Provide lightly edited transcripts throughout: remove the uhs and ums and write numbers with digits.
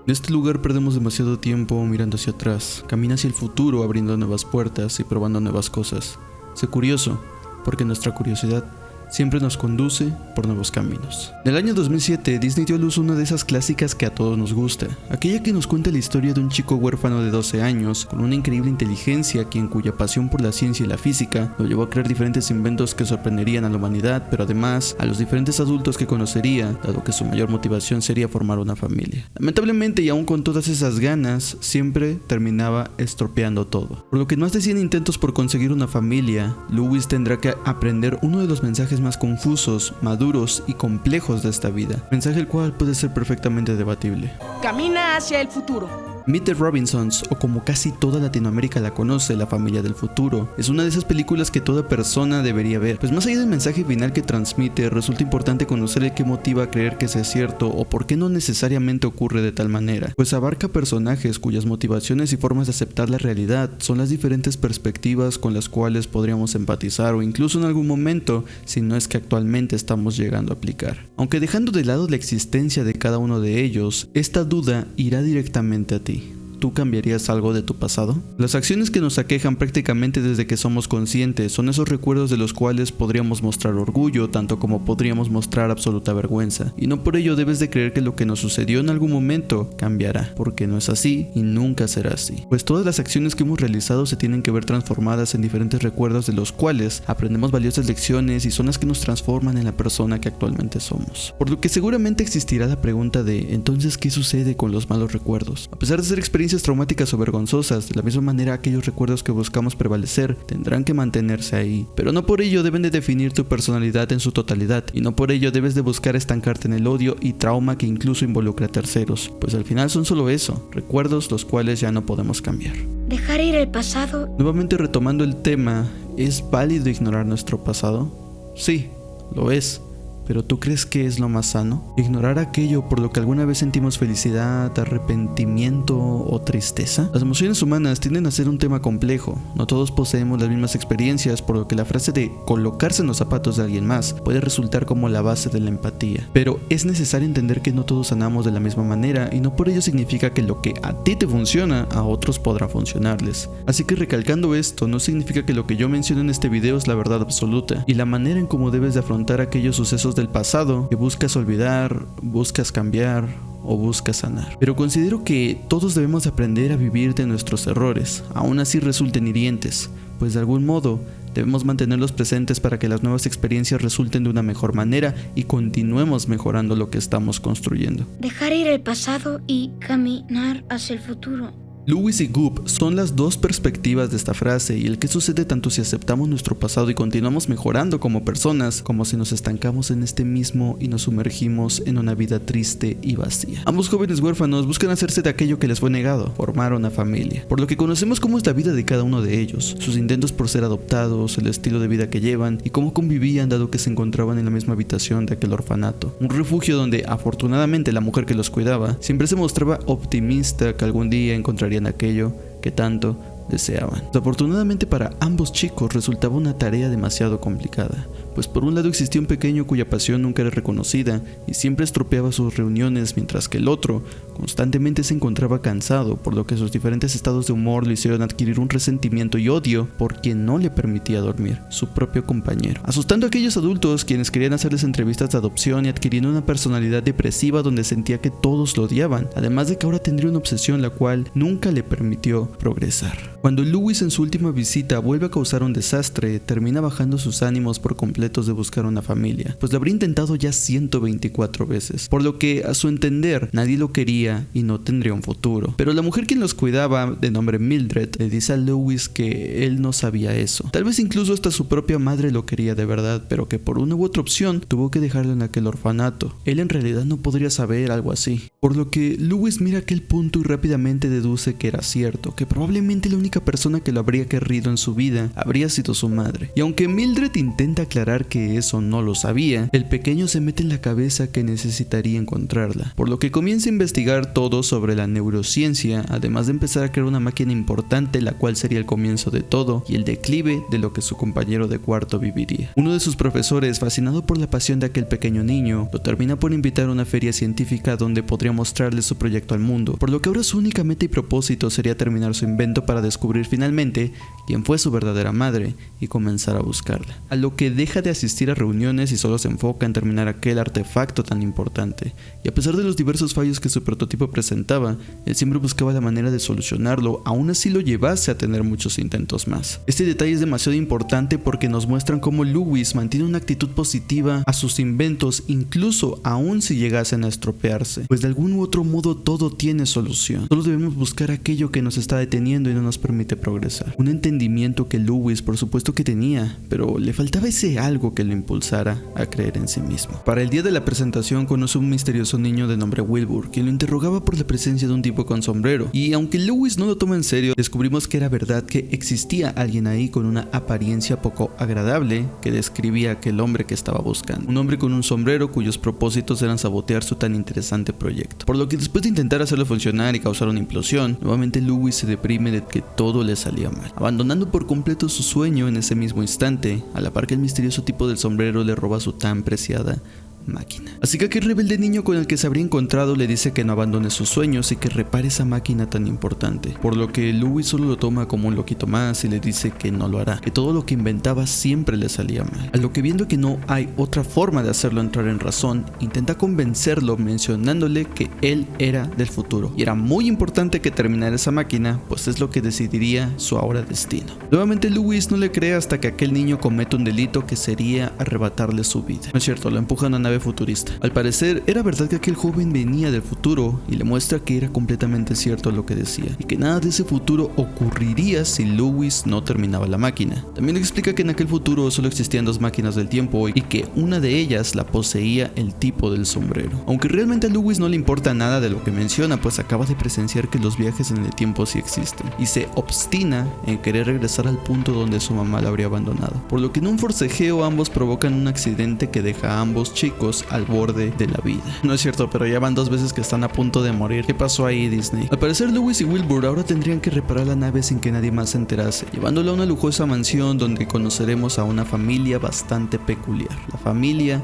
En este lugar perdemos demasiado tiempo mirando hacia atrás. Camina hacia el futuro abriendo nuevas puertas y probando nuevas cosas. Sé curioso, porque nuestra curiosidad siempre nos conduce por nuevos caminos. En el año 2007, Disney dio a luz una de esas clásicas que a todos nos gusta, aquella que nos cuenta la historia de un chico huérfano de 12 años, con una increíble inteligencia, cuya pasión por la ciencia y la física lo llevó a crear diferentes inventos que sorprenderían a la humanidad, pero además a los diferentes adultos que conocería, dado que su mayor motivación sería formar una familia. Lamentablemente, y aún con todas esas ganas, siempre terminaba estropeando todo. Por lo que en más de 100 intentos por conseguir una familia, Lewis tendrá que aprender uno de los mensajes más confusos, maduros y complejos de esta vida, mensaje el cual puede ser perfectamente debatible. Camina hacia el futuro. Meet the Robinsons, o como casi toda Latinoamérica la conoce, La familia del futuro, es una de esas películas que toda persona debería ver, pues más allá del mensaje final que transmite, resulta importante conocer el que motiva a creer que sea cierto o por qué no necesariamente ocurre de tal manera, pues abarca personajes cuyas motivaciones y formas de aceptar la realidad son las diferentes perspectivas con las cuales podríamos empatizar o incluso en algún momento, si no es que actualmente estamos llegando a aplicar. Aunque dejando de lado la existencia de cada uno de ellos, esta duda irá directamente a ti. ¿Tú cambiarías algo de tu pasado? Las acciones que nos aquejan prácticamente desde que somos conscientes son esos recuerdos de los cuales podríamos mostrar orgullo, tanto como podríamos mostrar absoluta vergüenza. Y no por ello debes de creer que lo que nos sucedió en algún momento cambiará, porque no es así y nunca será así. Pues todas las acciones que hemos realizado se tienen que ver transformadas en diferentes recuerdos de los cuales aprendemos valiosas lecciones y son las que nos transforman en la persona que actualmente somos. Por lo que seguramente existirá la pregunta de entonces ¿qué sucede con los malos recuerdos? A pesar de ser experiencias traumáticas o vergonzosas, de la misma manera aquellos recuerdos que buscamos prevalecer tendrán que mantenerse ahí, pero no por ello deben de definir tu personalidad en su totalidad, y no por ello debes de buscar estancarte en el odio y trauma que incluso involucra a terceros, pues al final son solo eso, recuerdos los cuales ya no podemos cambiar. Dejar ir el pasado. Nuevamente retomando el tema, ¿es válido ignorar nuestro pasado? Sí, lo es. ¿Pero tú crees que es lo más sano? ¿Ignorar aquello por lo que alguna vez sentimos felicidad, arrepentimiento o tristeza? Las emociones humanas tienden a ser un tema complejo. No todos poseemos las mismas experiencias, por lo que la frase de colocarse en los zapatos de alguien más puede resultar como la base de la empatía. Pero es necesario entender que no todos sanamos de la misma manera y no por ello significa que lo que a ti te funciona, a otros podrá funcionarles. Así que recalcando esto, no significa que lo que yo menciono en este video es la verdad absoluta y la manera en cómo debes de afrontar aquellos sucesos del pasado que buscas olvidar, buscas cambiar o buscas sanar. Pero considero que todos debemos aprender a vivir de nuestros errores, aún así resulten hirientes, pues de algún modo debemos mantenerlos presentes para que las nuevas experiencias resulten de una mejor manera y continuemos mejorando lo que estamos construyendo. Dejar ir el pasado y caminar hacia el futuro. Lewis y Goop son las dos perspectivas de esta frase y el que sucede tanto si aceptamos nuestro pasado y continuamos mejorando como personas, como si nos estancamos en este mismo y nos sumergimos en una vida triste y vacía. Ambos jóvenes huérfanos buscan hacerse de aquello que les fue negado, formar una familia, por lo que conocemos cómo es la vida de cada uno de ellos, sus intentos por ser adoptados, el estilo de vida que llevan y cómo convivían dado que se encontraban en la misma habitación de aquel orfanato, un refugio donde afortunadamente la mujer que los cuidaba siempre se mostraba optimista que algún día encontraría en aquello que tanto deseaban. Desafortunadamente para ambos chicos resultaba una tarea demasiado complicada, pues por un lado existía un pequeño cuya pasión nunca era reconocida y siempre estropeaba sus reuniones, mientras que el otro constantemente se encontraba cansado, por lo que sus diferentes estados de humor le hicieron adquirir un resentimiento y odio por quien no le permitía dormir, su propio compañero, asustando a aquellos adultos quienes querían hacerles entrevistas de adopción y adquiriendo una personalidad depresiva donde sentía que todos lo odiaban, además de que ahora tendría una obsesión la cual nunca le permitió progresar. Cuando Lewis en su última visita vuelve a causar un desastre, termina bajando sus ánimos por completos de buscar una familia, pues lo habría intentado ya 124 veces, por lo que a su entender nadie lo quería y no tendría un futuro. Pero la mujer quien los cuidaba, de nombre Mildred, le dice a Lewis que él no sabía eso. Tal vez incluso hasta su propia madre lo quería de verdad, pero que por una u otra opción tuvo que dejarlo en aquel orfanato. Él en realidad no podría saber algo así. Por lo que Lewis mira aquel punto y rápidamente deduce que era cierto, que probablemente la única persona que lo habría querido en su vida habría sido su madre. Y aunque Mildred intenta aclarar aclarar que eso no lo sabía, el pequeño se mete en la cabeza que necesitaría encontrarla, por lo que comienza a investigar todo sobre la neurociencia, además de empezar a crear una máquina importante, la cual sería el comienzo de todo y el declive de lo que su compañero de cuarto viviría. Uno de sus profesores, fascinado por la pasión de aquel pequeño niño, lo termina por invitar a una feria científica donde podría mostrarle su proyecto al mundo, por lo que ahora su única meta y propósito sería terminar su invento para descubrir finalmente quién fue su verdadera madre y comenzar a buscarla. A lo que deja de asistir a reuniones y solo se enfoca en terminar aquel artefacto tan importante. Y a pesar de los diversos fallos que su prototipo presentaba, él siempre buscaba la manera de solucionarlo, aún así lo llevase a tener muchos intentos más. Este detalle es demasiado importante porque nos muestran cómo Lewis mantiene una actitud positiva a sus inventos, incluso aún si llegasen a estropearse, pues de algún u otro modo todo tiene solución. Solo debemos buscar aquello que nos está deteniendo y no nos permite progresar. Un entendimiento que Lewis por supuesto que tenía, pero le faltaba ese algo que lo impulsara a creer en sí mismo. Para el día de la presentación conoce a un misterioso niño de nombre Wilbur, quien lo interrogaba por la presencia de un tipo con sombrero, y aunque Lewis no lo toma en serio, descubrimos que era verdad que existía alguien ahí con una apariencia poco agradable que describía a aquel hombre que estaba buscando. Un hombre con un sombrero cuyos propósitos eran sabotear su tan interesante proyecto. Por lo que después de intentar hacerlo funcionar y causar una implosión, nuevamente Lewis se deprime de que todo le salía mal, abandonando por completo su sueño en ese mismo instante, a la par que el misterioso tipo del sombrero le roba su tan preciada máquina. Así que aquel rebelde niño con el que se habría encontrado le dice que no abandone sus sueños y que repare esa máquina tan importante, por lo que Lewis solo lo toma como un loquito más y le dice que no lo hará, que todo lo que inventaba siempre le salía mal. A lo que, viendo que no hay otra forma de hacerlo entrar en razón, intenta convencerlo mencionándole que él era del futuro y era muy importante que terminara esa máquina, pues es lo que decidiría su ahora destino. Nuevamente Lewis no le cree hasta que aquel niño comete un delito que sería arrebatarle su vida. No es cierto, lo empuja a una nave futurista. Al parecer era verdad que aquel joven venía del futuro y le muestra que era completamente cierto lo que decía y que nada de ese futuro ocurriría si Lewis no terminaba la máquina. También le explica que en aquel futuro solo existían dos máquinas del tiempo y que una de ellas la poseía el tipo del sombrero. Aunque realmente a Lewis no le importa nada de lo que menciona, pues acaba de presenciar que los viajes en el tiempo sí existen y se obstina en querer regresar al punto donde su mamá la habría abandonado, por lo que en un forcejeo ambos provocan un accidente que deja a ambos chicos al borde de la vida. No es cierto, pero ya van 2 veces que están a punto de morir. ¿Qué pasó ahí, Disney? Al parecer Lewis y Wilbur ahora tendrían que reparar la nave sin que nadie más se enterase, llevándola a una lujosa mansión donde conoceremos a una familia bastante peculiar, la familia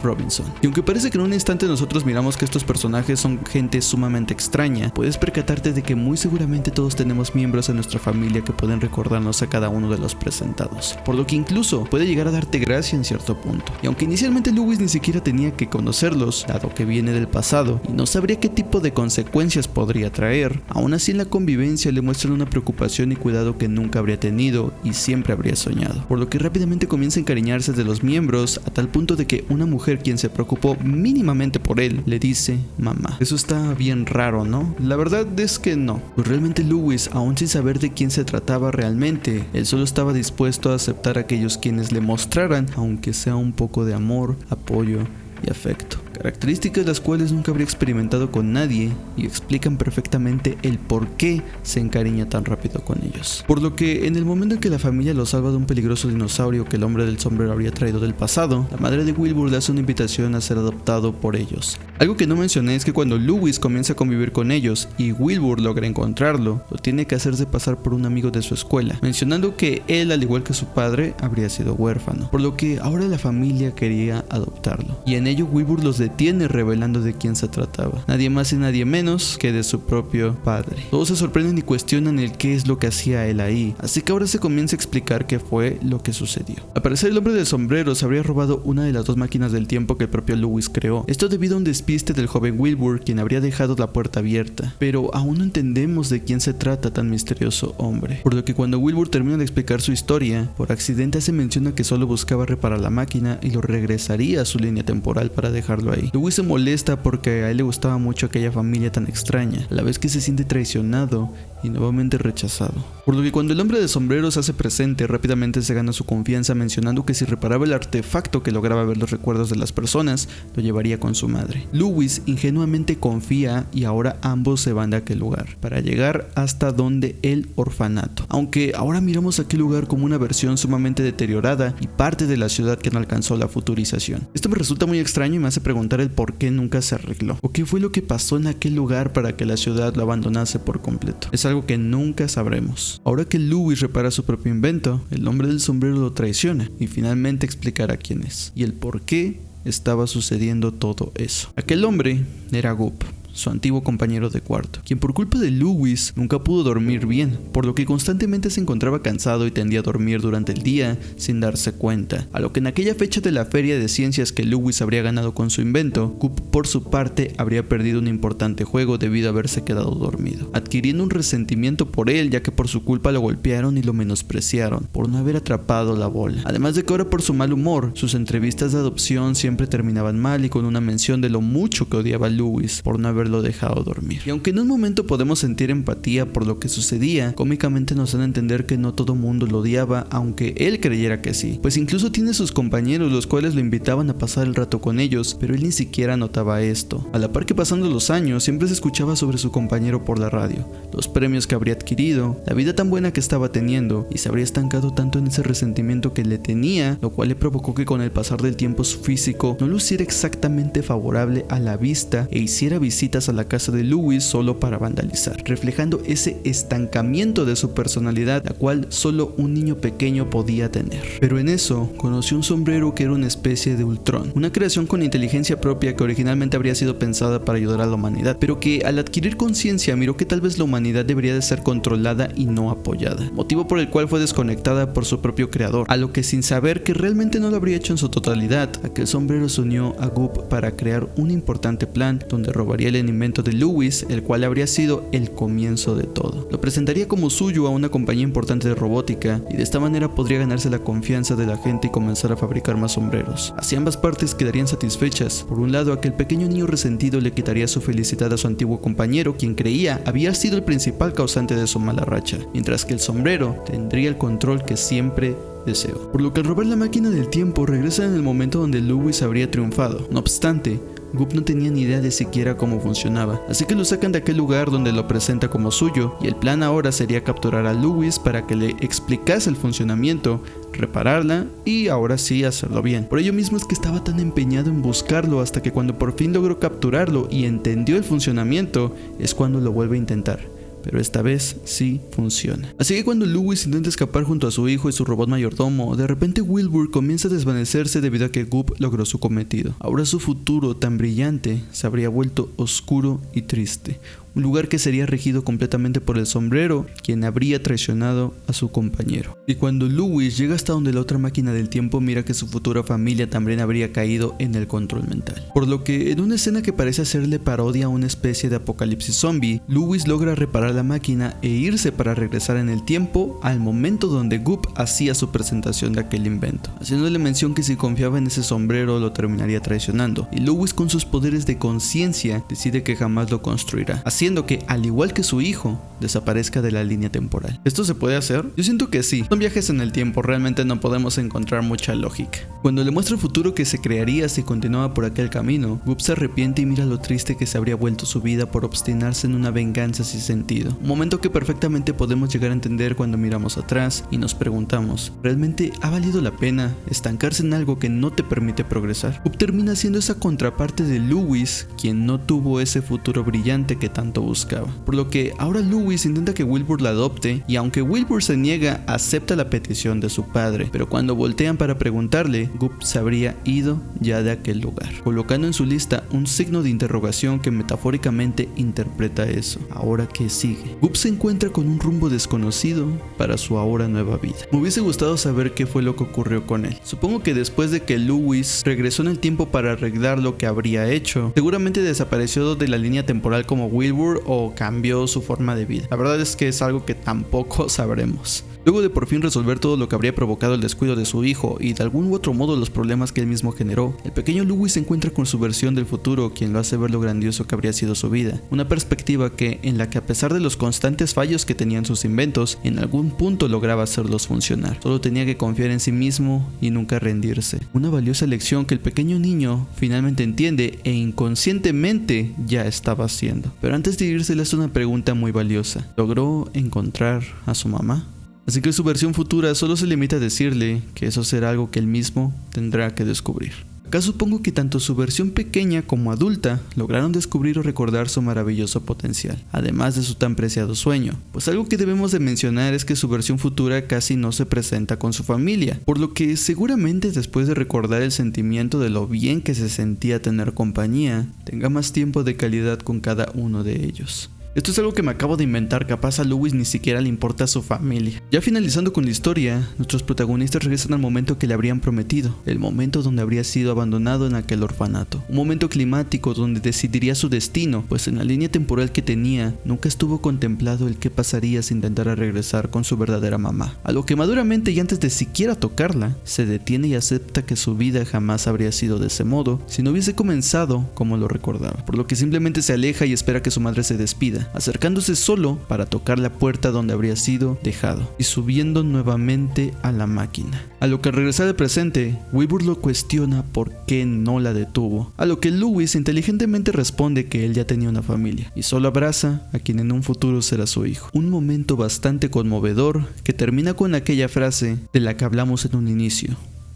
Robinson. Y aunque parece que en un instante nosotros miramos que estos personajes son gente sumamente extraña, puedes percatarte de que muy seguramente todos tenemos miembros en nuestra familia que pueden recordarnos a cada uno de los presentados, por lo que incluso puede llegar a darte gracia en cierto punto. Y aunque inicialmente Lewis ni siquiera tenía que conocerlos, dado que viene del pasado y no sabría qué tipo de consecuencias podría traer, aún así en la convivencia le muestran una preocupación y cuidado que nunca habría tenido y siempre habría soñado, por lo que rápidamente comienza a encariñarse de los miembros a tal punto de que una mujer quien se preocupó mínimamente por él le dice mamá. Eso está bien raro, ¿no? La verdad es que no, pues realmente Lewis, aún sin saber de quién se trataba realmente, él solo estaba dispuesto a aceptar a aquellos quienes le mostraran, aunque sea un poco de amor, apoyo y afecto, características las cuales nunca habría experimentado con nadie y explican perfectamente el por qué se encariña tan rápido con ellos. Por lo que en el momento en que la familia lo salva de un peligroso dinosaurio que el hombre del sombrero habría traído del pasado, la madre de Wilbur le hace una invitación a ser adoptado por ellos. Algo que no mencioné es que cuando Lewis comienza a convivir con ellos y Wilbur logra encontrarlo, lo tiene que hacerse pasar por un amigo de su escuela, mencionando que él, al igual que su padre, habría sido huérfano, por lo que ahora la familia quería adoptarlo. Y en ello Wilbur los detiene revelando de quién se trataba, nadie más y nadie menos que de su propio padre. Todos se sorprenden y cuestionan el qué es lo que hacía él ahí, así que ahora se comienza a explicar qué fue lo que sucedió. Al parecer el hombre del sombrero se habría robado una de las 2 máquinas del tiempo que el propio Lewis creó, esto debido a un despiste del joven Wilbur, quien habría dejado la puerta abierta, pero aún no entendemos de quién se trata tan misterioso hombre, por lo que cuando Wilbur termina de explicar su historia, por accidente se menciona que solo buscaba reparar la máquina y lo regresaría a su línea temporal para dejarlo dejarlo ahí. Louis se molesta porque a él le gustaba mucho aquella familia tan extraña, a la vez que se siente traicionado y nuevamente rechazado. Por lo que cuando el hombre de sombrero se hace presente, rápidamente se gana su confianza mencionando que si reparaba el artefacto que lograba ver los recuerdos de las personas, lo llevaría con su madre. Louis ingenuamente confía y ahora ambos se van de aquel lugar, para llegar hasta donde el orfanato. Aunque ahora miramos aquel lugar como una versión sumamente deteriorada y parte de la ciudad que no alcanzó la futurización. Esto me resulta muy extraño y me hace preguntar el por qué nunca se arregló, o qué fue lo que pasó en aquel lugar para que la ciudad lo abandonase por completo. Es algo que nunca sabremos. Ahora que Louis repara su propio invento, el hombre del sombrero lo traiciona y finalmente explicará quién es y el por qué estaba sucediendo todo eso. Aquel hombre era Gup, su antiguo compañero de cuarto, quien por culpa de Louis nunca pudo dormir bien, por lo que constantemente se encontraba cansado y tendía a dormir durante el día sin darse cuenta, a lo que en aquella fecha de la feria de ciencias que Louis habría ganado con su invento, Gup por su parte habría perdido un importante juego debido a haberse quedado dormido, adquiriendo un resentimiento por él ya que por su culpa lo golpearon y lo menospreciaron por no haber atrapado la bola. Además de que ahora por su mal humor, sus entrevistas de adopción siempre terminaban mal y con una mención de lo mucho que odiaba a Louis por no haberlo dejado dormir. Y aunque en un momento podemos sentir empatía por lo que sucedía, cómicamente nos dan a entender que no todo mundo lo odiaba, aunque él creyera que sí, pues incluso tiene sus compañeros los cuales lo invitaban a pasar el rato con ellos, pero él ni siquiera notaba esto. A la par que pasando los años, siempre se escuchaba sobre su compañero por la radio, los premios que habría adquirido, la vida tan buena que estaba teniendo, y se habría estancado tanto en ese resentimiento que le tenía, lo cual le provocó que con el pasar del tiempo su físico no luciera exactamente favorable a la vista e hiciera visitas a la casa de Louis solo para vandalizar, reflejando ese estancamiento de su personalidad, la cual solo un niño pequeño podía tener. Pero en eso conoció un sombrero que era una especie de Ultron, una creación con inteligencia propia que originalmente habría sido pensada para ayudar a la humanidad, pero que al adquirir conciencia miró que tal vez la humanidad debería de ser controlada y no apoyada, motivo por el cual fue desconectada por su propio creador, a lo que sin saber que realmente no lo habría hecho en su totalidad, aquel sombrero se unió a Gup para crear un importante plan donde robaría el invento de Louis, el cual habría sido el comienzo de todo. Lo presentaría como suyo a una compañía importante de robótica y de esta manera podría ganarse la confianza de la gente y comenzar a fabricar más sombreros. Así ambas partes quedarían satisfechas. Por un lado, aquel pequeño niño resentido le quitaría su felicidad a su antiguo compañero, quien creía había sido el principal causante de su mala racha, mientras que el sombrero tendría el control que siempre deseó. Por lo que al robar la máquina del tiempo regresa en el momento donde Louis habría triunfado. No obstante, Gup no tenía ni idea de siquiera cómo funcionaba, así que lo sacan de aquel lugar donde lo presenta como suyo, y el plan ahora sería capturar a Louis para que le explicase el funcionamiento, repararla y ahora sí hacerlo bien. Por ello mismo es que estaba tan empeñado en buscarlo hasta que cuando por fin logró capturarlo y entendió el funcionamiento, es cuando lo vuelve a intentar. Pero esta vez sí funciona. Así que cuando Louis intenta escapar junto a su hijo y su robot mayordomo, de repente Wilbur comienza a desvanecerse debido a que Gup logró su cometido. Ahora su futuro tan brillante se habría vuelto oscuro y triste. Un lugar que sería regido completamente por el sombrero, quien habría traicionado a su compañero. Y cuando Louis llega hasta donde la otra máquina del tiempo, mira que su futura familia también habría caído en el control mental. Por lo que en una escena que parece hacerle parodia a una especie de apocalipsis zombie, Louis logra reparar la máquina e irse para regresar en el tiempo al momento donde Gup hacía su presentación de aquel invento, haciéndole mención que si confiaba en ese sombrero lo terminaría traicionando, y Louis con sus poderes de conciencia decide que jamás lo construirá, haciendo que, al igual que su hijo, desaparezca de la línea temporal. ¿Esto se puede hacer? Yo siento que sí. Son viajes en el tiempo, realmente no podemos encontrar mucha lógica. Cuando le muestra el futuro que se crearía si continuaba por aquel camino, Gup se arrepiente y mira lo triste que se habría vuelto su vida por obstinarse en una venganza sin sentido. Un momento que perfectamente podemos llegar a entender cuando miramos atrás y nos preguntamos, ¿realmente ha valido la pena estancarse en algo que no te permite progresar? Gup termina siendo esa contraparte de Louis, quien no tuvo ese futuro brillante que tanto buscaba. Por lo que ahora Louis intenta que Wilbur la adopte, y aunque Wilbur se niega, acepta la petición de su padre, pero cuando voltean para preguntarle, Gup se habría ido ya de aquel lugar, colocando en su lista un signo de interrogación que metafóricamente interpreta eso. ¿Ahora qué sigue? Gup se encuentra con un rumbo desconocido para su ahora nueva vida. Me hubiese gustado saber qué fue lo que ocurrió con él. Supongo que después de que Louis regresó en el tiempo para arreglar lo que habría hecho, seguramente desapareció de la línea temporal como Wilbur o cambió su forma de vida. La verdad es que es algo que tampoco sabremos. Luego de por fin resolver todo lo que habría provocado el descuido de su hijo y de algún u otro modo los problemas que él mismo generó, el pequeño Louis se encuentra con su versión del futuro, quien lo hace ver lo grandioso que habría sido su vida. Una perspectiva en la que a pesar de los constantes fallos que tenían sus inventos, en algún punto lograba hacerlos funcionar. Solo tenía que confiar en sí mismo y nunca rendirse. Una valiosa lección que el pequeño niño finalmente entiende e inconscientemente ya estaba haciendo. Pero antes de irse le hace una pregunta muy valiosa. ¿Logró encontrar a su mamá? Así que su versión futura solo se limita a decirle que eso será algo que él mismo tendrá que descubrir. Acá supongo que tanto su versión pequeña como adulta lograron descubrir o recordar su maravilloso potencial, además de su tan preciado sueño, pues algo que debemos de mencionar es que su versión futura casi no se presenta con su familia, por lo que seguramente después de recordar el sentimiento de lo bien que se sentía tener compañía, tenga más tiempo de calidad con cada uno de ellos. Esto es algo que me acabo de inventar, capaz a Louis ni siquiera le importa a su familia. Ya finalizando con la historia, nuestros protagonistas regresan al momento que le habrían prometido, el momento donde habría sido abandonado en aquel orfanato. Un momento climático donde decidiría su destino, pues en la línea temporal que tenía, nunca estuvo contemplado el qué pasaría si intentara regresar con su verdadera mamá. A lo que maduramente y antes de siquiera tocarla, se detiene y acepta que su vida jamás habría sido de ese modo si no hubiese comenzado como lo recordaba, por lo que simplemente se aleja y espera que su madre se despida, acercándose solo para tocar la puerta donde habría sido dejado y subiendo nuevamente a la máquina. A lo que al regresar al presente, Weaver lo cuestiona por qué no la detuvo, a lo que Louis inteligentemente responde que él ya tenía una familia y solo abraza a quien en un futuro será su hijo. Un momento bastante conmovedor que termina con aquella frase de la que hablamos en un inicio: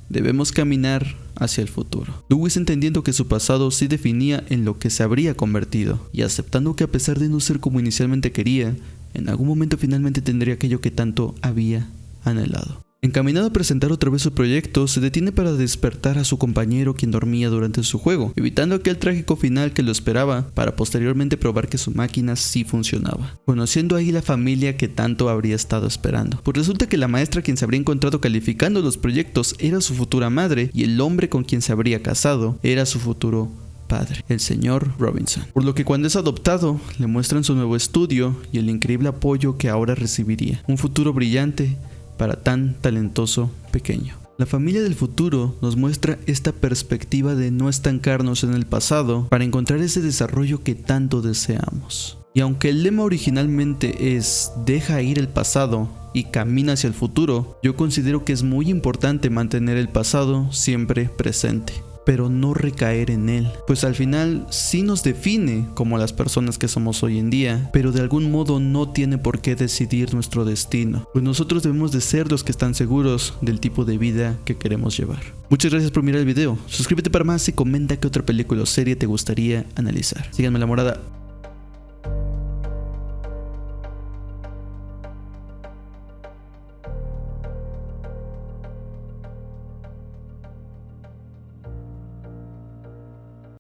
debemos caminar hacia el futuro. Louis, entendiendo que su pasado sí definía en lo que se habría convertido y aceptando que a pesar de no ser como inicialmente quería, en algún momento finalmente tendría aquello que tanto había anhelado. Encaminado a presentar otra vez su proyecto, se detiene para despertar a su compañero quien dormía durante su juego, evitando aquel trágico final que lo esperaba para posteriormente probar que su máquina sí funcionaba, conociendo ahí la familia que tanto habría estado esperando. Pues resulta que la maestra quien se habría encontrado calificando los proyectos era su futura madre y el hombre con quien se habría casado era su futuro padre, el señor Robinson. Por lo que cuando es adoptado, le muestran su nuevo estudio y el increíble apoyo que ahora recibiría. Un futuro brillante para tan talentoso pequeño. La familia del futuro nos muestra esta perspectiva de no estancarnos en el pasado para encontrar ese desarrollo que tanto deseamos. Y aunque el lema originalmente es "deja ir el pasado y camina hacia el futuro", yo considero que es muy importante mantener el pasado siempre presente, pero no recaer en él, pues al final sí nos define como las personas que somos hoy en día, pero de algún modo no tiene por qué decidir nuestro destino, pues nosotros debemos de ser los que están seguros del tipo de vida que queremos llevar. Muchas gracias por mirar el video, suscríbete para más y comenta qué otra película o serie te gustaría analizar. Síganme la morada.